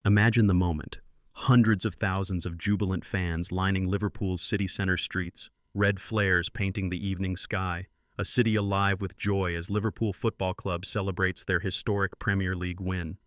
Imagine the moment. Hundreds of thousands of jubilant fans lining Liverpool's city centre streets, red flares painting the evening sky, a city alive with joy as Liverpool Football Club celebrates their historic Premier League win.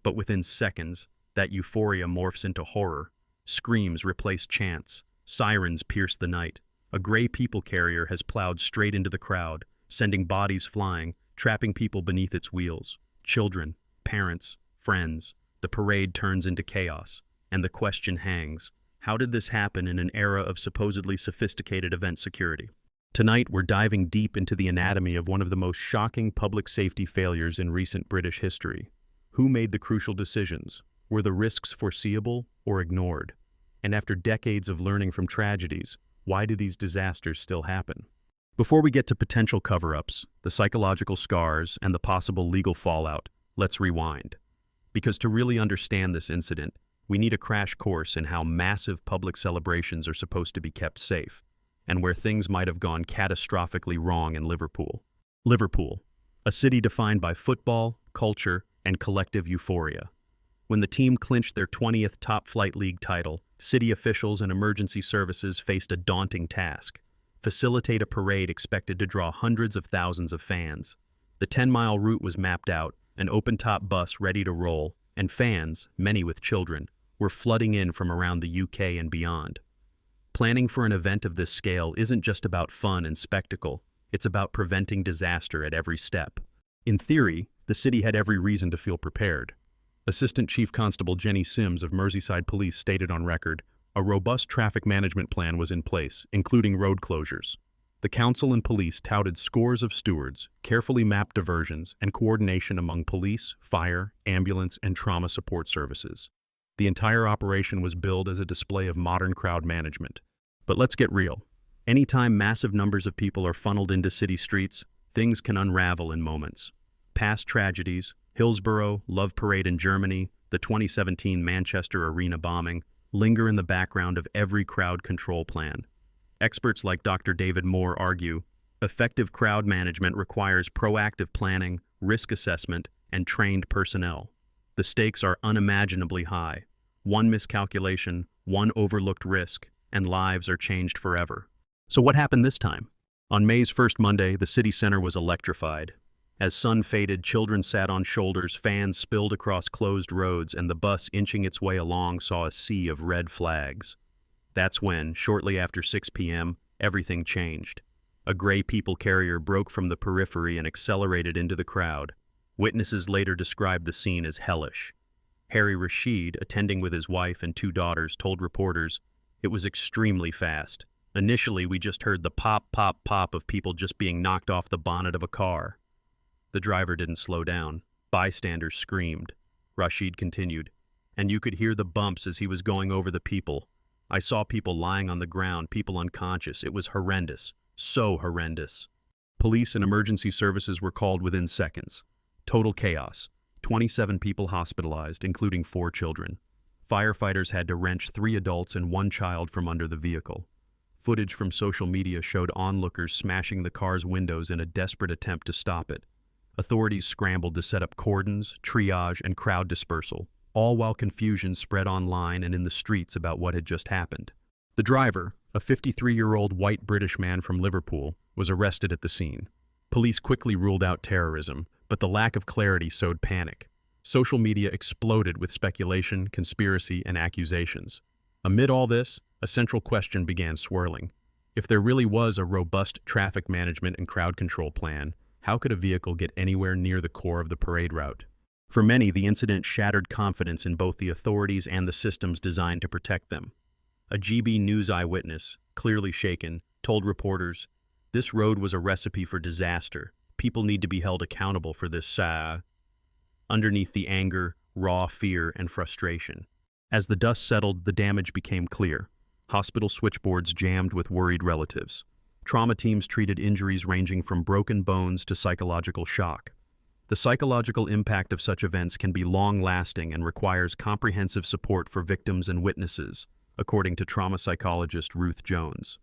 But within seconds, that euphoria morphs into horror. Screams replace chants, sirens pierce the night. A grey people carrier has plowed straight into the crowd, sending bodies flying, trapping people beneath its wheels. Children, parents, friends. The parade turns into chaos, and the question hangs: how did this happen in an era of supposedly sophisticated event security? Tonight, we're diving deep into the anatomy of one of the most shocking public safety failures in recent British history. Who made the crucial decisions? Were the risks foreseeable or ignored? And after decades of learning from tragedies, why do these disasters still happen? Before we get to potential cover-ups, the psychological scars, and the possible legal fallout, let's rewind. Because to really understand this incident, we need a crash course in how massive public celebrations are supposed to be kept safe, and where things might have gone catastrophically wrong in Liverpool. Liverpool, a city defined by football, culture, and collective euphoria. When the team clinched their 20th top-flight league title, city officials and emergency services faced a daunting task: facilitate a parade expected to draw hundreds of thousands of fans. The 10-mile route was mapped out, an open-top bus ready to roll, and fans, many with children, were flooding in from around the UK and beyond. Planning for an event of this scale isn't just about fun and spectacle, it's about preventing disaster at every step. In theory, the city had every reason to feel prepared. Assistant Chief Constable Jenny Sims of Merseyside Police stated on record, a robust traffic management plan was in place, including road closures. The council and police touted scores of stewards, carefully mapped diversions, and coordination among police, fire, ambulance, and trauma support services. The entire operation was billed as a display of modern crowd management. But let's get real. Anytime massive numbers of people are funneled into city streets, things can unravel in moments. Past tragedies, Hillsborough, Love Parade in Germany, the 2017 Manchester Arena bombing, linger in the background of every crowd control plan. Experts like Dr. David Moore argue, effective crowd management requires proactive planning, risk assessment, and trained personnel. The stakes are unimaginably high. One miscalculation, one overlooked risk, and lives are changed forever. So what happened this time? On May's first Monday, the city center was electrified. As sun faded, children sat on shoulders, fans spilled across closed roads, and the bus inching its way along saw a sea of red flags. That's when, shortly after 6 p.m., everything changed. A gray people carrier broke from the periphery and accelerated into the crowd. Witnesses later described the scene as hellish. Harry Rashid, attending with his wife and 2 daughters, told reporters, "It was extremely fast. Initially, we just heard the pop, pop, pop of people just being knocked off the bonnet of a car." The driver didn't slow down. Bystanders screamed. Rashid continued, "And you could hear the bumps as he was going over the people. I saw people lying on the ground, people unconscious. It was horrendous. So horrendous." Police and emergency services were called within seconds. Total chaos. 27 people hospitalized, including 4 children. Firefighters had to wrench 3 adults and 1 child from under the vehicle. Footage from social media showed onlookers smashing the car's windows in a desperate attempt to stop it. Authorities scrambled to set up cordons, triage, and crowd dispersal, all while confusion spread online and in the streets about what had just happened. The driver, a 53-year-old white British man from Liverpool, was arrested at the scene. Police quickly ruled out terrorism, but the lack of clarity sowed panic. Social media exploded with speculation, conspiracy, and accusations. Amid all this, a central question began swirling. If there really was a robust traffic management and crowd control plan, how could a vehicle get anywhere near the core of the parade route? For many, the incident shattered confidence in both the authorities and the systems designed to protect them. A GB News eyewitness, clearly shaken, told reporters, "This road was a recipe for disaster. People need to be held accountable for this." Underneath the anger, raw fear, and frustration. As the dust settled, the damage became clear. Hospital switchboards jammed with worried relatives. Trauma teams treated injuries ranging from broken bones to psychological shock. The psychological impact of such events can be long-lasting and requires comprehensive support for victims and witnesses, according to trauma psychologist Ruth Jones.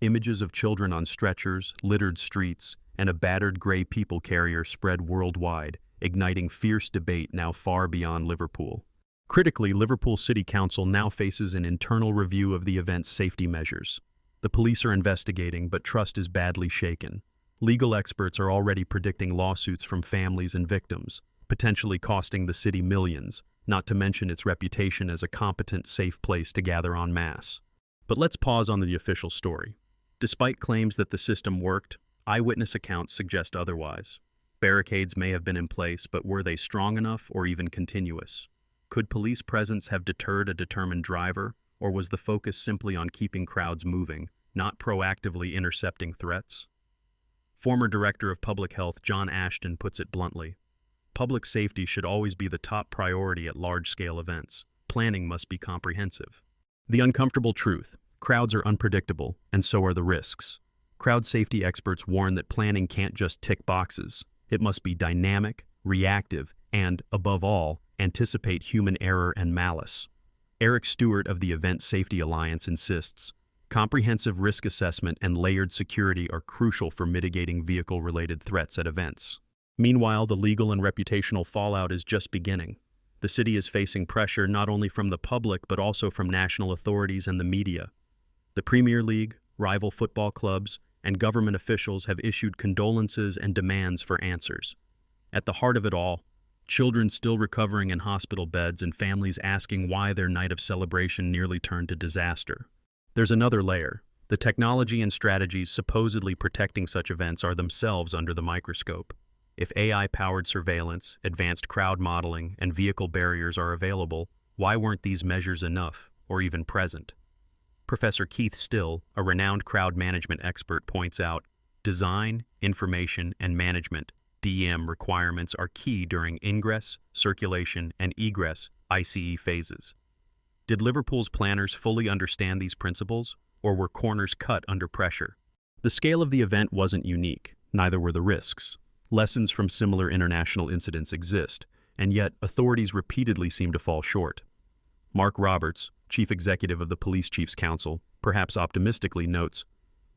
Images of children on stretchers, littered streets, and a battered gray people carrier spread worldwide, igniting fierce debate now far beyond Liverpool. Critically, Liverpool City Council now faces an internal review of the event's safety measures. The police are investigating, but trust is badly shaken. Legal experts are already predicting lawsuits from families and victims, potentially costing the city millions, not to mention its reputation as a competent, safe place to gather en masse. But let's pause on the official story. Despite claims that the system worked, eyewitness accounts suggest otherwise. Barricades may have been in place, but were they strong enough or even continuous? Could police presence have deterred a determined driver, or was the focus simply on keeping crowds moving, not proactively intercepting threats? Former Director of Public Health John Ashton puts it bluntly. Public safety should always be the top priority at large-scale events. Planning must be comprehensive. The uncomfortable truth: crowds are unpredictable, and so are the risks. Crowd safety experts warn that planning can't just tick boxes. It must be dynamic, reactive, and, above all, anticipate human error and malice. Eric Stewart of the Event Safety Alliance insists, comprehensive risk assessment and layered security are crucial for mitigating vehicle-related threats at events. Meanwhile, the legal and reputational fallout is just beginning. The city is facing pressure not only from the public but also from national authorities and the media. The Premier League, rival football clubs, and government officials have issued condolences and demands for answers. At the heart of it all, children still recovering in hospital beds and families asking why their night of celebration nearly turned to disaster. There's another layer. The technology and strategies supposedly protecting such events are themselves under the microscope. If AI-powered surveillance, advanced crowd modeling, and vehicle barriers are available, why weren't these measures enough, or even present? Professor Keith Still, a renowned crowd management expert, points out, design, information, and management (DM) requirements are key during ingress, circulation, and egress (ICE) phases. Did Liverpool's planners fully understand these principles, or were corners cut under pressure? The scale of the event wasn't unique, neither were the risks. Lessons from similar international incidents exist, and yet authorities repeatedly seem to fall short. Mark Roberts, chief executive of the Police Chiefs Council, perhaps optimistically notes,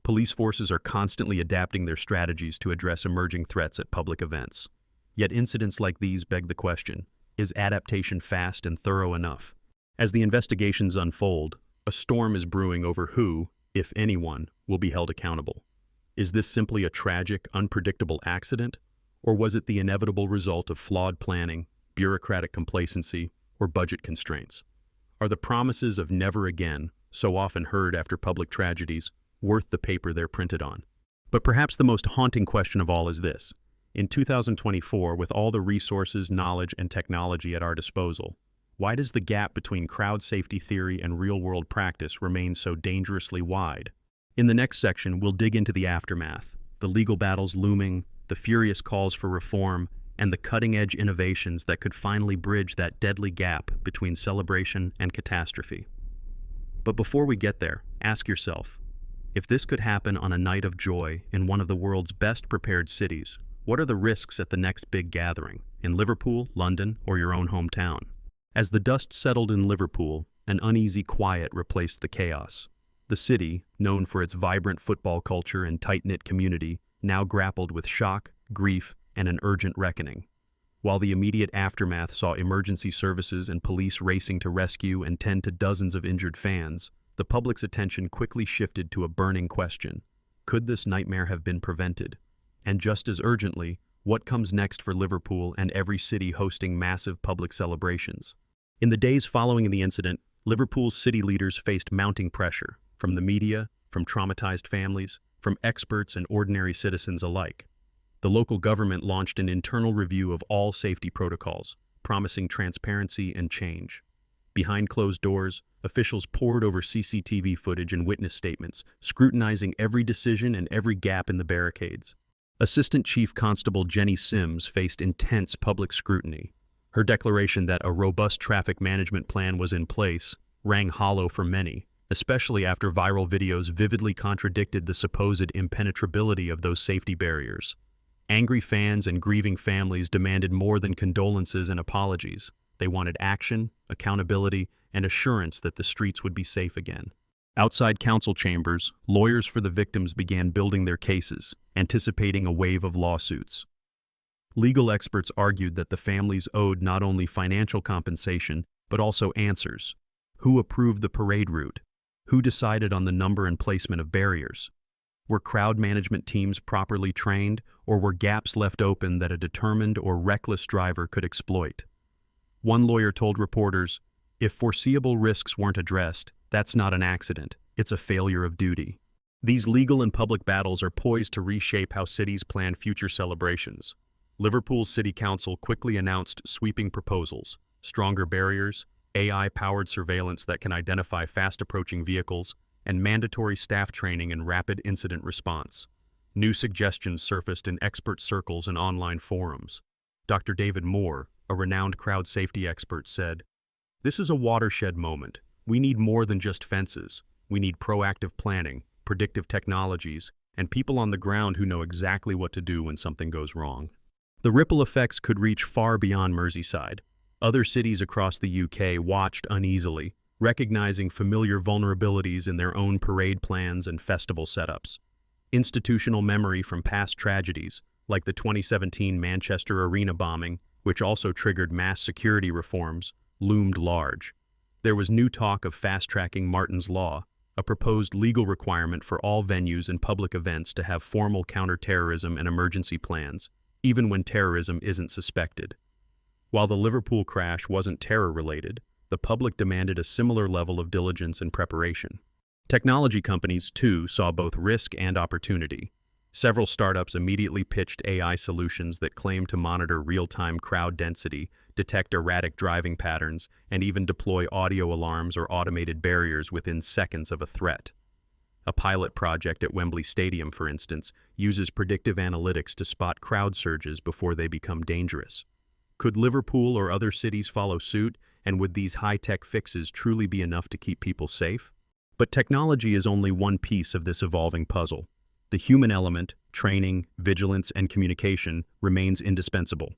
police forces are constantly adapting their strategies to address emerging threats at public events. Yet incidents like these beg the question, is adaptation fast and thorough enough? As the investigations unfold, a storm is brewing over who, if anyone, will be held accountable. Is this simply a tragic, unpredictable accident, or was it the inevitable result of flawed planning, bureaucratic complacency, or budget constraints? Are the promises of never again, so often heard after public tragedies, worth the paper they're printed on? But perhaps the most haunting question of all is this. In 2024, with all the resources, knowledge, and technology at our disposal, why does the gap between crowd safety theory and real-world practice remain so dangerously wide? In the next section, we'll dig into the aftermath, the legal battles looming, the furious calls for reform, and the cutting-edge innovations that could finally bridge that deadly gap between celebration and catastrophe. But before we get there, ask yourself, if this could happen on a night of joy in one of the world's best-prepared cities, what are the risks at the next big gathering, in Liverpool, London, or your own hometown? As the dust settled in Liverpool, an uneasy quiet replaced the chaos. The city, known for its vibrant football culture and tight-knit community, now grappled with shock, grief, and an urgent reckoning. While the immediate aftermath saw emergency services and police racing to rescue and tend to dozens of injured fans, the public's attention quickly shifted to a burning question. Could this nightmare have been prevented? And just as urgently, what comes next for Liverpool and every city hosting massive public celebrations? In the days following the incident, Liverpool's city leaders faced mounting pressure from the media, from traumatized families, from experts and ordinary citizens alike. The local government launched an internal review of all safety protocols, promising transparency and change. Behind closed doors, officials pored over CCTV footage and witness statements, scrutinizing every decision and every gap in the barricades. Assistant Chief Constable Jenny Sims faced intense public scrutiny. Her declaration that a robust traffic management plan was in place rang hollow for many, especially after viral videos vividly contradicted the supposed impenetrability of those safety barriers. Angry fans and grieving families demanded more than condolences and apologies. They wanted action, accountability, and assurance that the streets would be safe again. Outside council chambers, lawyers for the victims began building their cases, anticipating a wave of lawsuits. Legal experts argued that the families owed not only financial compensation, but also answers. Who approved the parade route? Who decided on the number and placement of barriers? Were crowd management teams properly trained, or were gaps left open that a determined or reckless driver could exploit? One lawyer told reporters, "If foreseeable risks weren't addressed, that's not an accident, it's a failure of duty." These legal and public battles are poised to reshape how cities plan future celebrations. Liverpool's City Council quickly announced sweeping proposals: stronger barriers, AI-powered surveillance that can identify fast-approaching vehicles, and mandatory staff training and rapid incident response. New suggestions surfaced in expert circles and online forums. Dr. David Moore, a renowned crowd safety expert, said, "This is a watershed moment. We need more than just fences. We need proactive planning, predictive technologies, and people on the ground who know exactly what to do when something goes wrong." The ripple effects could reach far beyond Merseyside. Other cities across the UK watched uneasily, recognizing familiar vulnerabilities in their own parade plans and festival setups. Institutional memory from past tragedies, like the 2017 Manchester Arena bombing, which also triggered mass security reforms, loomed large. There was new talk of fast-tracking Martin's Law, a proposed legal requirement for all venues and public events to have formal counter-terrorism and emergency plans, even when terrorism isn't suspected. While the Liverpool crash wasn't terror-related, the public demanded a similar level of diligence and preparation. Technology companies, too, saw both risk and opportunity. Several startups immediately pitched AI solutions that claimed to monitor real-time crowd density, detect erratic driving patterns, and even deploy audio alarms or automated barriers within seconds of a threat. A pilot project at Wembley Stadium, for instance, uses predictive analytics to spot crowd surges before they become dangerous. Could Liverpool or other cities follow suit, and would these high-tech fixes truly be enough to keep people safe? But technology is only one piece of this evolving puzzle. The human element, training, vigilance, and communication, remains indispensable.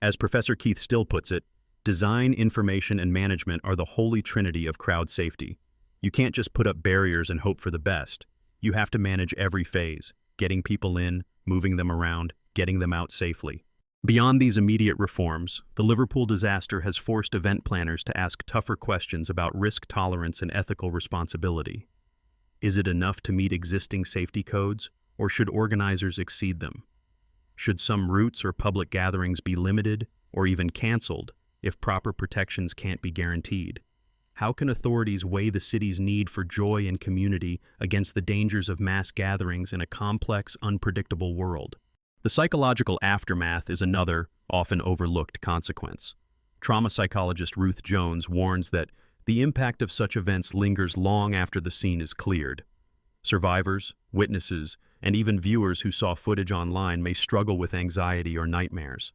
As Professor Keith Still puts it, design, information, and management are the holy trinity of crowd safety. You can't just put up barriers and hope for the best. You have to manage every phase, getting people in, moving them around, getting them out safely. Beyond these immediate reforms, the Liverpool disaster has forced event planners to ask tougher questions about risk tolerance and ethical responsibility. Is it enough to meet existing safety codes, or should organizers exceed them? Should some routes or public gatherings be limited, or even canceled, if proper protections can't be guaranteed? How can authorities weigh the city's need for joy and community against the dangers of mass gatherings in a complex, unpredictable world? The psychological aftermath is another, often overlooked consequence. Trauma psychologist Ruth Jones warns that the impact of such events lingers long after the scene is cleared. Survivors, witnesses, and even viewers who saw footage online may struggle with anxiety or nightmares.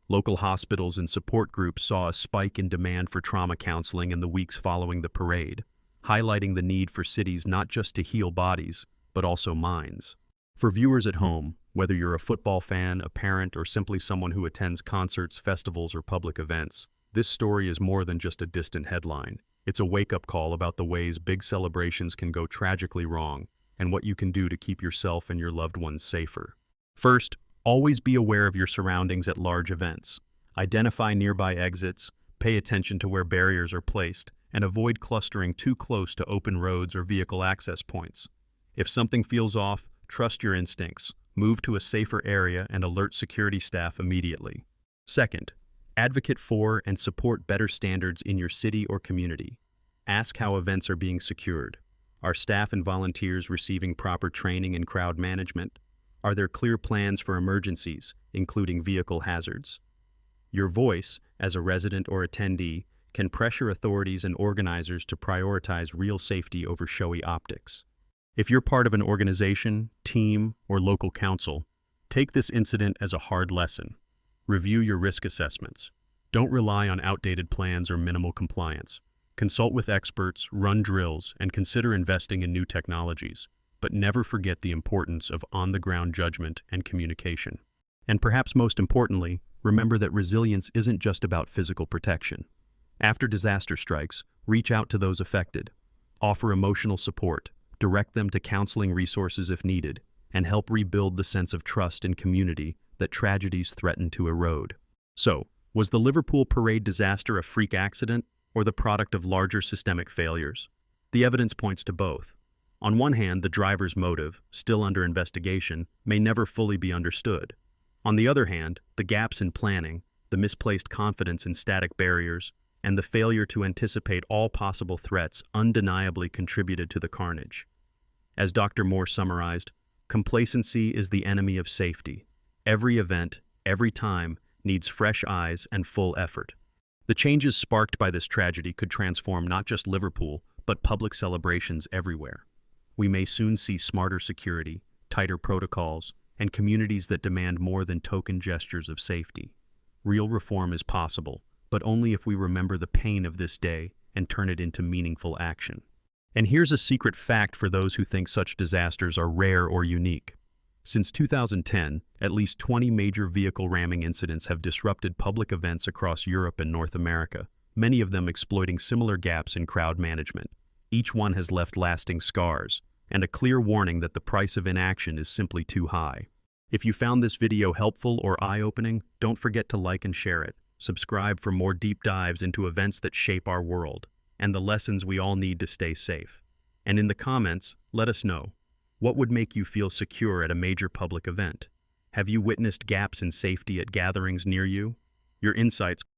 Local hospitals and support groups saw a spike in demand for trauma counseling in the weeks following the parade, highlighting the need for cities not just to heal bodies, but also minds. For viewers at home, whether you're a football fan, a parent, or simply someone who attends concerts, festivals, or public events, this story is more than just a distant headline. It's a wake-up call about the ways big celebrations can go tragically wrong, and what you can do to keep yourself and your loved ones safer. First, always be aware of your surroundings at large events. Identify nearby exits, pay attention to where barriers are placed, and avoid clustering too close to open roads or vehicle access points. If something feels off, trust your instincts, move to a safer area, and alert security staff immediately. Second, advocate for and support better standards in your city or community. Ask how events are being secured. Are staff and volunteers receiving proper training in crowd management? Are there clear plans for emergencies, including vehicle hazards? Your voice, as a resident or attendee, can pressure authorities and organizers to prioritize real safety over showy optics. If you're part of an organization, team, or local council, take this incident as a hard lesson. Review your risk assessments. Don't rely on outdated plans or minimal compliance. Consult with experts, run drills, and consider investing in new technologies. But never forget the importance of on-the-ground judgment and communication. And perhaps most importantly, remember that resilience isn't just about physical protection. After disaster strikes, reach out to those affected. Offer emotional support, direct them to counseling resources if needed, and help rebuild the sense of trust and community that tragedies threaten to erode. So, was the Liverpool parade disaster a freak accident, or the product of larger systemic failures? The evidence points to both. On one hand, the driver's motive, still under investigation, may never fully be understood. On the other hand, the gaps in planning, the misplaced confidence in static barriers, and the failure to anticipate all possible threats undeniably contributed to the carnage. As Dr. Moore summarized, complacency is the enemy of safety. Every event, every time, needs fresh eyes and full effort. The changes sparked by this tragedy could transform not just Liverpool, but public celebrations everywhere. We may soon see smarter security, tighter protocols, and communities that demand more than token gestures of safety. Real reform is possible, but only if we remember the pain of this day and turn it into meaningful action. And here's a secret fact for those who think such disasters are rare or unique. Since 2010, at least 20 major vehicle ramming incidents have disrupted public events across Europe and North America, many of them exploiting similar gaps in crowd management. Each one has left lasting scars, and a clear warning that the price of inaction is simply too high. If you found this video helpful or eye-opening, don't forget to like and share it. Subscribe for more deep dives into events that shape our world, and the lessons we all need to stay safe. And in the comments, let us know. What would make you feel secure at a major public event? Have you witnessed gaps in safety at gatherings near you? Your insights